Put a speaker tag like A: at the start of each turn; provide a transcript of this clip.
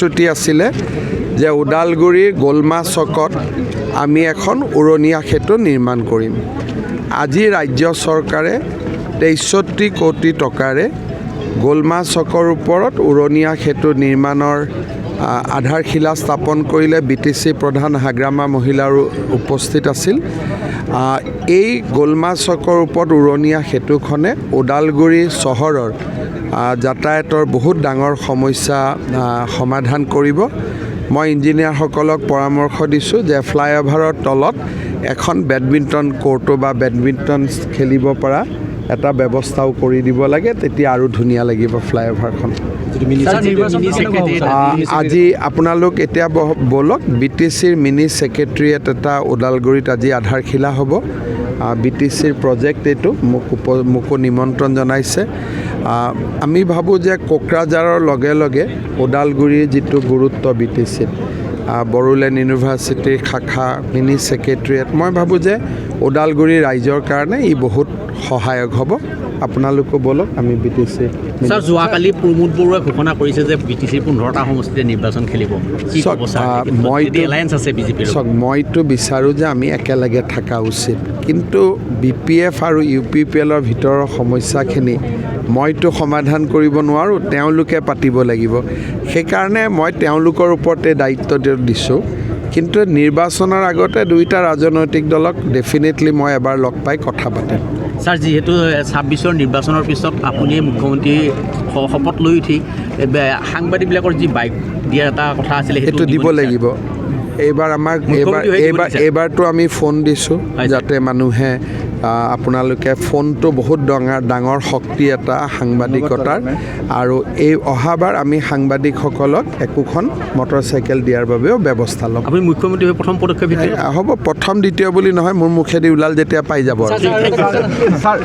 A: প্ৰতিশ্ৰুতি আছিলে যে ওদালগুৰিৰ গোলমা চকত আমি এখন উৰণীয়া সেতু নিৰ্মাণ কৰিম। আজি ৰাজ্য চৰকাৰে ৬৩ কোটি টকাৰে গোলমা চকৰ ওপৰত উৰণীয়া সেতু নিৰ্মাণৰ আধাৰশিলা স্থাপন কৰিলে। BTC প্ৰধান হাগ্ৰামা মহিলাৰো উপস্থিত আছিল। এই গোলমা চকৰ ওপৰত উৰণীয়া সেতুখনে ওদালগুৰি চহৰৰ যাতায়াতৰ বহুত ডাঙৰ সমস্যা সমাধান কৰিব। মই ইঞ্জিনিয়াৰসকলক পৰামৰ্শ দিছোঁ যে ফ্লাইঅভাৰৰ তলত এখন বেডমিণ্টন কোৰ্টো বা বেডমিণ্টন খেলিব পৰা এটা ব্যৱস্থাও কৰি দিব লাগে, তেতিয়া আৰু ধুনীয়া লাগিব ফ্লাইঅভাৰখন। আজি আপোনালোক এতিয়া বলক, BTCৰ মিনি ছেক্ৰেটেৰিয়েট এটা ওদালগুৰিত আজি আধাৰশিলা হ'ব। BTCৰ প্ৰজেক্ট এইটো মোকো নিমন্ত্ৰণ জনাইছে। আমি ভাবোঁ যে কোকৰাঝাৰৰ লগে লগে ওদালগুৰিৰ যিটো গুৰুত্ব BTCত, বড়োলেণ্ড ইউনিভাৰ্চিটিৰ শাখা মিনি ছেক্ৰেটেৰিয়েট, মই ভাবোঁ যে ওদালগুৰি ৰাইজৰ কাৰণে ই বহুত সহায়ক হ'ব। আপোনালোকো বলক, আমি BTC।
B: ছাৰ, যোৱাকালি প্ৰমোদ বৰুৱাই ঘোষণা কৰিছে যে BTCৰ 15টা সমষ্টিতে নিৰ্বাচন খেলিব।
A: মইতো বিচাৰোঁ যে আমি একেলগে থকা উচিত, কিন্তু BPF আৰু UPPLৰ ভিতৰৰ সমস্যাখিনি মইতো সমাধান কৰিব নোৱাৰোঁ, তেওঁলোকে পাতিব লাগিব। সেইকাৰণে মই তেওঁলোকৰ ওপৰতে দায়িত্ব দিছোঁ। কিন্তু নিৰ্বাচনৰ আগতে দুয়োটা ৰাজনৈতিক দলক ডেফিনেটলি মই এবাৰ লগ পাই কথা পাতিম।
B: ছাৰ, যিহেতু 26ৰ নিৰ্বাচনৰ পিছত আপুনি মুখ্যমন্ত্ৰী শপত লৈ উঠি সাংবাদিকবিলাকৰ যি বাইক দিয়াৰ এটা কথা আছিলে,
A: সেইটো দিব লাগিব। এইবাৰতো আমি ফোন দিছোঁ যাতে মানুহে, আপোনালোকে ফোনটো বহুত ডাঙৰ শক্তি এটা সাংবাদিকতাৰ, আৰু এই অহাবাৰ আমি সাংবাদিকসকলক একোখন মটৰচাইকেল দিয়াৰ বাবেও ব্যৱস্থা ল'ম।
B: আপুনি মুখ্যমন্ত্ৰী হৈ প্ৰথম পদক্ষেপ হ'ব।
A: প্ৰথম দ্বিতীয় বুলি নহয়, মোৰ মুখেদি ওলাল যেতিয়া পাই যাব আৰু।